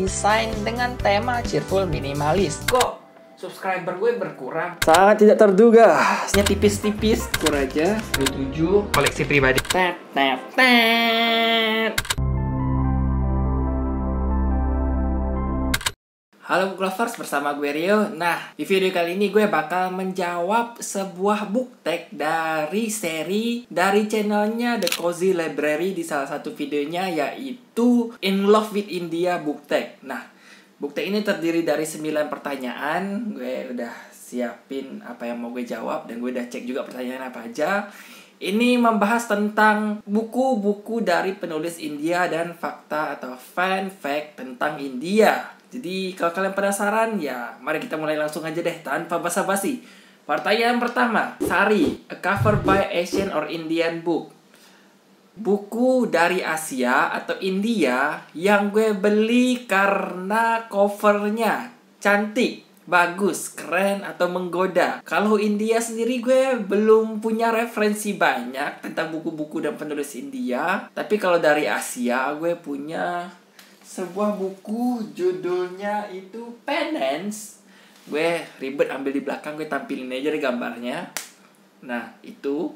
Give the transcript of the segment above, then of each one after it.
desain dengan tema cheerful minimalis. Kok subscriber gue berkurang? Sangat tidak terduga. Hanya tipis-tipis, kur aja 27 koleksi pribadi. Tet. Halo book lovers, bersama gue Rio. Nah, di video kali ini gue bakal menjawab sebuah book tag dari channelnya The Cozy Library di salah satu videonya, yaitu In Love with India book tag. Nah, book tag ini terdiri dari 9 pertanyaan. Gue udah siapin apa yang mau gue jawab dan gue udah cek juga pertanyaan apa aja. Ini membahas tentang buku-buku dari penulis India dan fakta atau fun fact tentang India. Jadi kalau kalian penasaran, ya mari kita mulai langsung aja deh tanpa basa-basi. Pertanyaan pertama, Sari, a cover by Asian or Indian book. Buku dari Asia atau India yang gue beli karena covernya cantik, bagus, keren, atau menggoda. Kalau India sendiri gue belum punya referensi banyak tentang buku-buku dan penulis India. Tapi kalau dari Asia gue punya sebuah buku, judulnya itu Penance. Gue ribet ambil di belakang, gue tampilin aja di gambarnya. Nah, itu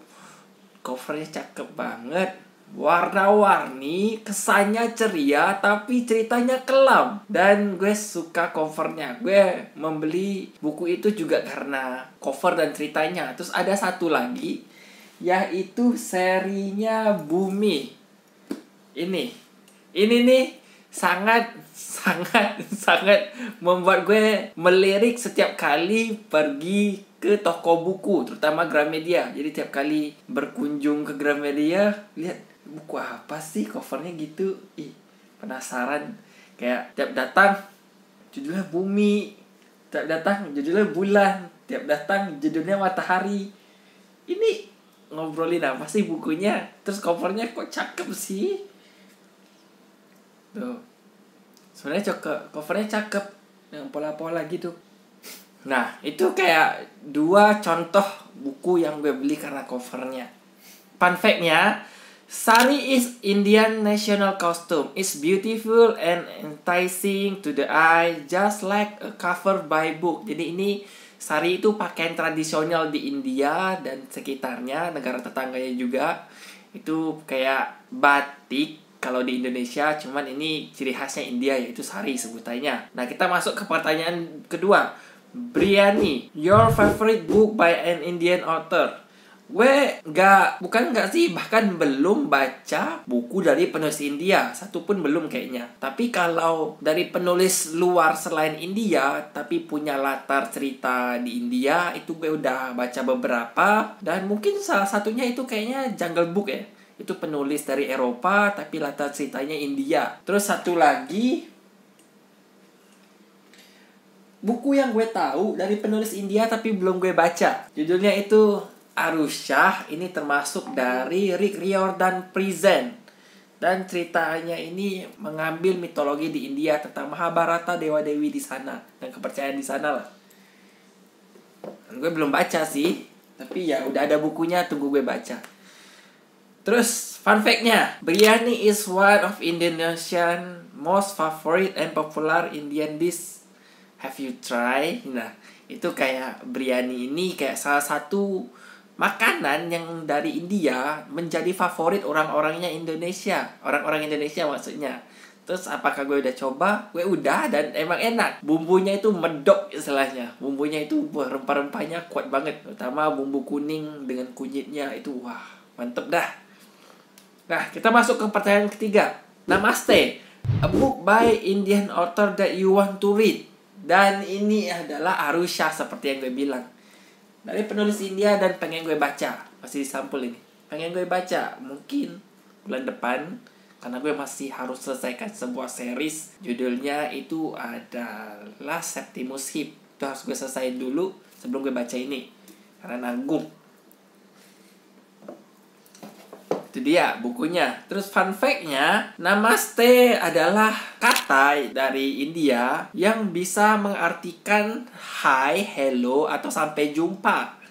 covernya cakep banget, warna-warni, kesannya ceria, tapi ceritanya kelam. Dan gue suka covernya. Gue membeli buku itu juga karena cover dan ceritanya. Terus ada satu lagi, yaitu serinya Bumi. Ini nih sangat membuat gue melirik setiap kali pergi ke toko buku, terutama Gramedia. Jadi tiap kali berkunjung ke Gramedia, lihat buku apa sih covernya gitu, penasaran. Kayak tiap datang judulnya Bumi, tiap datang judulnya Bulan, tiap datang judulnya Matahari. Ini ngobrolin apa sih bukunya? Terus covernya kok cakep sih? Tuh, sebenarnya covernya cakep, yang pola-pola gitu. Nah, itu kayak 2 contoh buku yang gue beli karena covernya. Fun fact-nya, Sari is Indian national costume. It's beautiful and enticing to the eye, just like a cover by book. Jadi ini sari itu pakaian tradisional di India dan sekitarnya, negara tetangganya juga. Itu kayak batik kalau di Indonesia, cuman ini ciri khasnya India, yaitu sari sebutannya. Nah, kita masuk ke pertanyaan kedua. Briani, your favorite book by an Indian author? Gue bukan sih, bahkan belum baca buku dari penulis India, satu pun belum kayaknya. Tapi kalau dari penulis luar selain India, tapi punya latar cerita di India, itu gue udah baca beberapa. Dan mungkin salah satunya itu kayaknya Jungle Book ya. Itu penulis dari Eropa tapi latar ceritanya India. Terus satu lagi, buku yang gue tahu dari penulis India tapi belum gue baca, judulnya itu Arusha. Ini termasuk dari Rick Riordan Present. Dan ceritanya ini mengambil mitologi di India tentang Mahabharata, dewa-dewi di sana dan kepercayaan di sana lah. Dan gue belum baca sih, tapi ya udah ada bukunya, tunggu gue baca. Terus fun fact-nya, biryani is one of Indonesian most favorite and popular Indian dish. Have you tried? Nah, itu kayak biryani ini kayak salah satu makanan yang dari India menjadi favorit orang-orangnya Indonesia. Orang-orang Indonesia maksudnya. Terus apakah gue udah coba? Gue udah, dan emang enak. Bumbunya itu medok istilahnya. Bumbunya itu rempah-rempahnya kuat banget. Terutama bumbu kuning dengan kunyitnya itu wah, mantep dah. Nah, kita masuk ke pertanyaan ketiga. Namaste, a book by Indian author that you want to read. Dan ini adalah Arusha seperti yang gue bilang. Dari penulis India dan pengen gue baca. Masih di sampul ini. Pengen gue baca mungkin bulan depan, karena gue masih harus selesaikan sebuah series. Judulnya itu adalah Septimus Heap. Itu harus gue selesaiin dulu sebelum gue baca ini, karena nanggung. Itu dia bukunya. Terus fun fact-nya, Namaste adalah kata dari India yang bisa mengartikan hi, hello, atau sampai jumpa.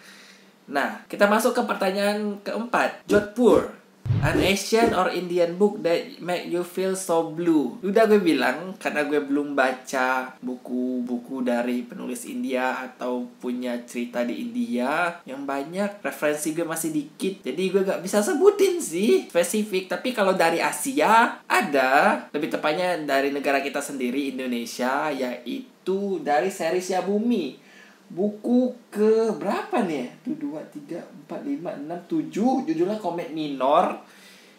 Nah, kita masuk ke pertanyaan keempat. Jodhpur, An Asian or Indian book that make you feel so blue. Udah gue bilang, karena gue belum baca buku-buku dari penulis India atau punya cerita di India yang banyak, referensi gue masih dikit, jadi gue gak bisa sebutin sih spesifik. Tapi kalau dari Asia ada, lebih tepatnya dari negara kita sendiri, Indonesia, yaitu dari serisnya Bumi. Buku ke berapa nih ya? 1, 2, 3, 4, 5, 6, 7. Judulnya Komet Minor.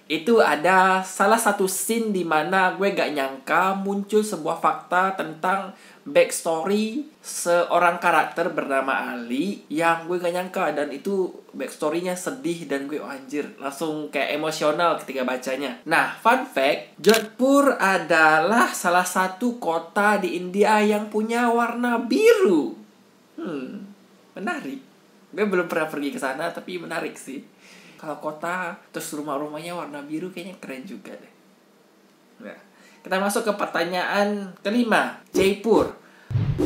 Itu ada salah satu scene di mana gue gak nyangka muncul sebuah fakta tentang backstory seorang karakter bernama Ali yang gue gak nyangka, dan itu backstorynya sedih dan gue anjir, langsung kayak emosional ketika bacanya. Nah, fun fact, Jodhpur adalah salah satu kota di India yang punya warna biru. Menarik. Gue belum pernah pergi ke sana, tapi menarik sih. Kalau kota terus rumah-rumahnya warna biru, kayaknya keren juga deh. Nah, kita masuk ke pertanyaan kelima. Jaipur,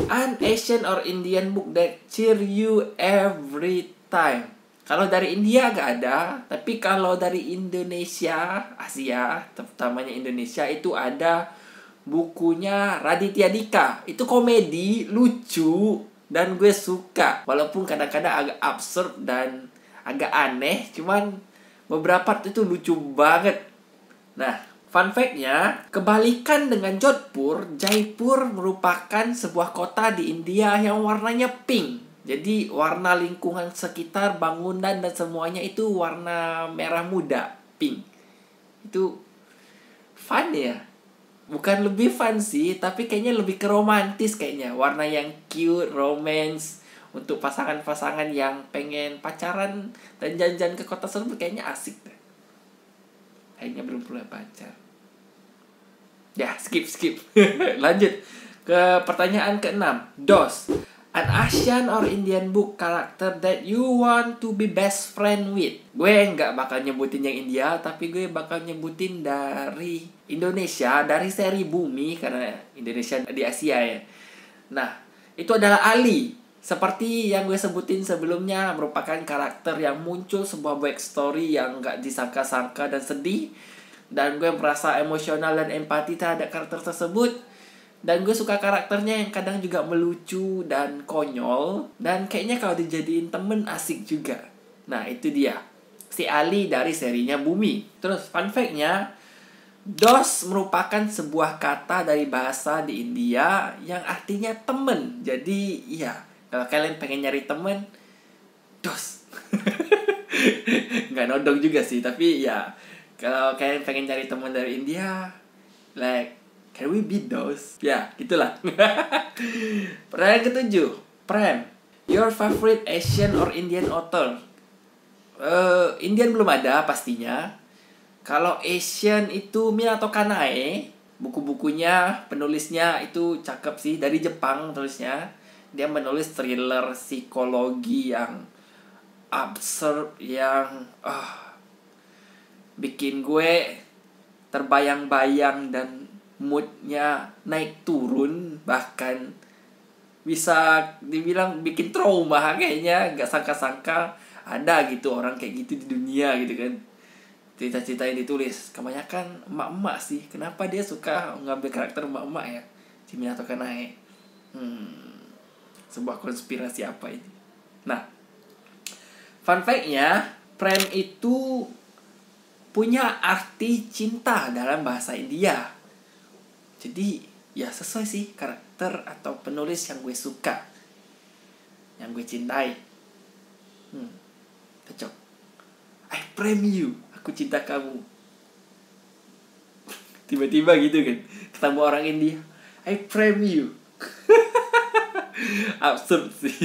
an Asian or Indian book that cheer you every time. Kalau dari India gak ada, tapi kalau dari Indonesia, Asia, terutamanya Indonesia, itu ada bukunya Raditya Dika. Itu komedi, lucu, dan gue suka. Walaupun kadang-kadang agak absurd dan agak aneh, cuman beberapa itu lucu banget. Nah, fun fact-nya, kebalikan dengan Jodhpur, Jaipur merupakan sebuah kota di India yang warnanya pink. Jadi warna lingkungan sekitar, bangunan dan semuanya itu warna merah muda, pink. Itu fun ya. Bukan lebih fun sih, tapi kayaknya lebih ke romantis kayaknya. Warna yang cute, romance, untuk pasangan-pasangan yang pengen pacaran dan jalan-jalan ke kota tersebut, kayaknya asik deh. Kayaknya belum pernah pacar. Ya, skip. Lanjut ke pertanyaan ke-6. DOS, an Asian or Indian book character that you want to be best friend with. Gue nggak bakal nyebutin yang India, tapi gue bakal nyebutin dari Indonesia, dari seri Bumi, karena Indonesia di Asia ya. Nah, itu adalah Ali. Seperti yang gue sebutin sebelumnya, merupakan karakter yang muncul sebuah backstory yang nggak disangka-sangka dan sedih. Dan gue merasa emosional dan empati terhadap karakter tersebut. Dan gue suka karakternya yang kadang juga melucu dan konyol. Dan kayaknya kalau dijadiin temen asik juga. Nah, itu dia, si Ali dari serinya Bumi. Terus fun fact-nya, DOS merupakan sebuah kata dari bahasa di India yang artinya temen. Jadi iya, kalau kalian pengen nyari temen, DOS. Nggak nodong juga sih, tapi ya, kalau kalian pengen cari temen dari India, like, can we be those? Ya, gitulah. Pertanyaan ke-7. Prem, your favorite Asian or Indian author? Indian belum ada pastinya. Kalau Asian itu Minato Kanae. Buku-bukunya, penulisnya itu cakep sih. Dari Jepang tulisnya. Dia menulis thriller psikologi yang absurd, yang bikin gue terbayang-bayang dan moodnya naik turun, bahkan bisa dibilang bikin trauma kayaknya. Gak sangka-sangka ada gitu orang kayak gitu di dunia gitu kan. Cerita-cerita yang ditulis kebanyakan emak-emak sih. Kenapa dia suka ngambil karakter emak-emak ya, si Minato Kanae? Sebuah konspirasi apa ini? Nah, fun fact-nya, Prem itu punya arti cinta dalam bahasa India. Jadi ya sesuai sih karakter atau penulis yang gue suka, yang gue cintai. Cocok. I prem you, aku cinta kamu. Tiba-tiba gitu kan, ketemu orang India, I prem you. Absurd sih.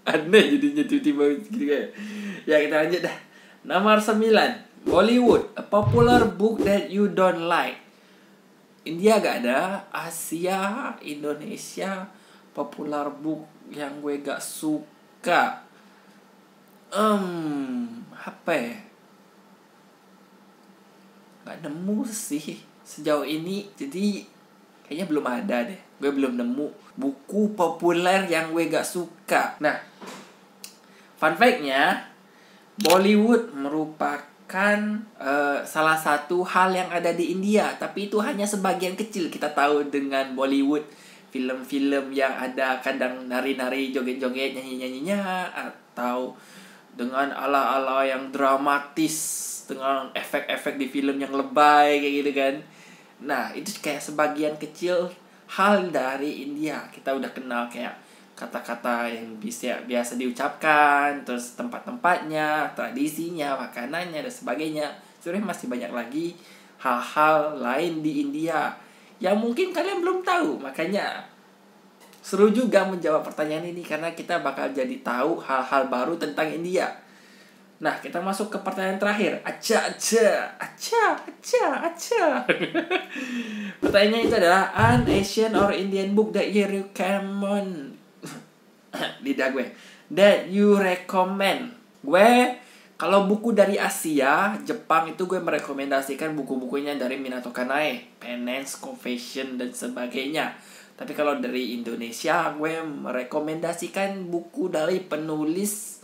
Aneh jadinya tiba-tiba gitu kayak. Ya, kita lanjut dah. Nomor 9. Bollywood, a popular book that you don't like. India gak ada. Asia, Indonesia, popular book yang gue gak suka. Apa ya? Gak nemu sih sejauh ini. Jadi kayaknya belum ada deh. Gue belum nemu buku populer yang gue gak suka. Nah, fun fact-nya, Bollywood merupakan menceritakan salah satu hal yang ada di India, tapi itu hanya sebagian kecil. Kita tahu dengan Bollywood, film-film yang ada kadang nari-nari, joget-joget, nyanyi-nyanyinya, atau dengan ala-ala yang dramatis, dengan efek-efek di film yang lebay kayak gitu kan. Nah, itu kayak sebagian kecil hal dari India. Kita udah kenal kayak kata-kata yang biasa diucapkan, terus tempat-tempatnya, tradisinya, makanannya, dan sebagainya. Sebenarnya masih banyak lagi hal-hal lain di India yang mungkin kalian belum tahu. Makanya seru juga menjawab pertanyaan ini, karena kita bakal jadi tahu hal-hal baru tentang India. Nah, kita masuk ke pertanyaan terakhir. Pertanyaannya itu adalah, an Asian or Indian book that you recommend. Lidah gue. That you recommend. Gue, kalau buku dari Asia, Jepang, itu gue merekomendasikan buku-bukunya dari Minato Kanae, Penance, Confession, dan sebagainya. Tapi kalau dari Indonesia, gue merekomendasikan buku dari penulis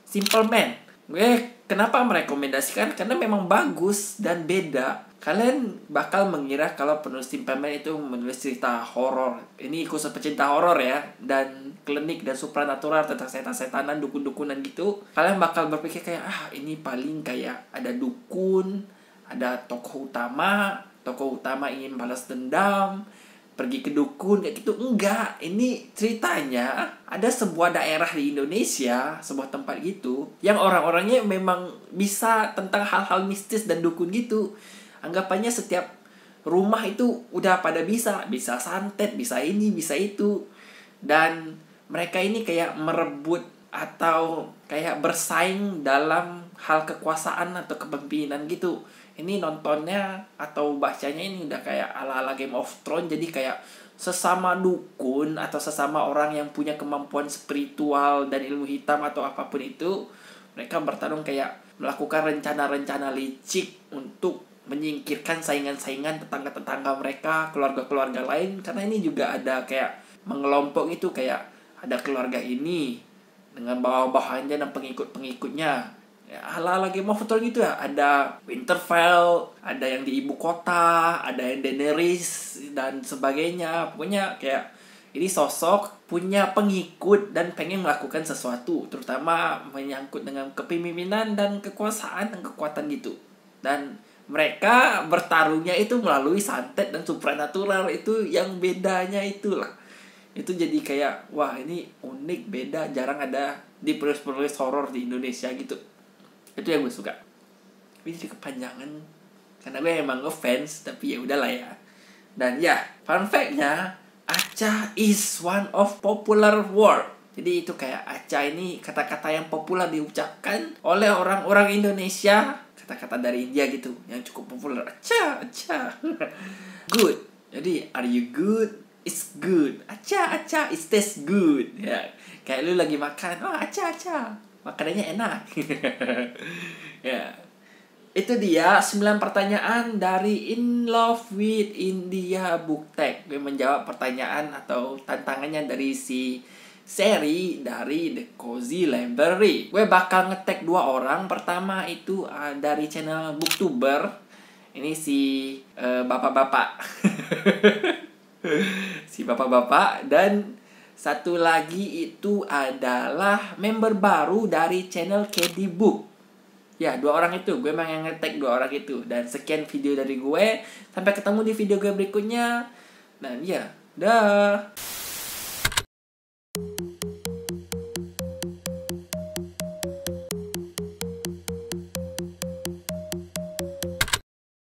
Simple Man. Gue kenapa merekomendasikan? Karena memang bagus dan beda. Kalian bakal mengira kalau penulis Simple Man itu menulis cerita horor. Ini khusus pecinta horor ya, dan klinik dan supranatural tentang setan-setanan, dukun-dukunan gitu. Kalian bakal berpikir kayak, ini paling kayak ada dukun, ada tokoh utama ingin balas dendam, pergi ke dukun kayak gitu. Enggak, ini ceritanya ada sebuah daerah di Indonesia, sebuah tempat gitu, yang orang-orangnya memang bisa tentang hal-hal mistis dan dukun gitu. Anggapannya setiap rumah itu udah pada bisa santet, bisa ini, bisa itu. Dan mereka ini kayak merebut atau kayak bersaing dalam hal kekuasaan atau kepemimpinan gitu. Ini nontonnya atau bacanya ini udah kayak ala-ala Game of Thrones. Jadi kayak sesama dukun atau sesama orang yang punya kemampuan spiritual dan ilmu hitam atau apapun itu, mereka bertarung kayak melakukan rencana-rencana licik untuk menyingkirkan saingan-saingan tetangga-tetangga mereka, keluarga-keluarga lain. Karena ini juga ada kayak mengelompok itu, kayak ada keluarga ini dengan bawah-bawahannya dan pengikut-pengikutnya. Ya, ala-ala Game of Thrones gitu ya. Ada Winterfell, ada yang di ibu kota, ada yang Daenerys dan sebagainya. Pokoknya kayak ini sosok punya pengikut dan pengen melakukan sesuatu, terutama menyangkut dengan kepemimpinan dan kekuasaan dan kekuatan gitu. Dan mereka bertarungnya itu melalui santet dan supranatural. Itu yang bedanya itulah. Itu jadi kayak, wah ini unik, beda, jarang ada di penulis-penulis horor di Indonesia gitu. Itu yang gue suka. Tapi jadi kepanjangan karena gue emang ngefans, tapi ya udahlah ya. Dan ya, fun fact-nya, acha is one of popular word. Jadi itu kayak acha ini kata-kata yang populer diucapkan oleh orang-orang Indonesia, kata-kata dari India gitu yang cukup populer. Acha. Good. Jadi are you good? It's good. Acha, it tastes good. Ya, kayak lu lagi makan, acha. Makanannya enak. Ya. Itu dia 9 pertanyaan dari In Love with India Book Tag. Gue menjawab pertanyaan atau tantangannya dari si seri dari The Cozy Library. Gue bakal nge-tag 2 orang. Pertama itu dari channel Booktuber. Ini si bapak-bapak. Si bapak-bapak. Dan satu lagi itu adalah member baru dari channel KD Book. Ya, 2 orang itu. Gue emang yang nge-tag 2 orang itu. Dan sekian video dari gue. Sampai ketemu di video gue berikutnya. Dan ya, dah.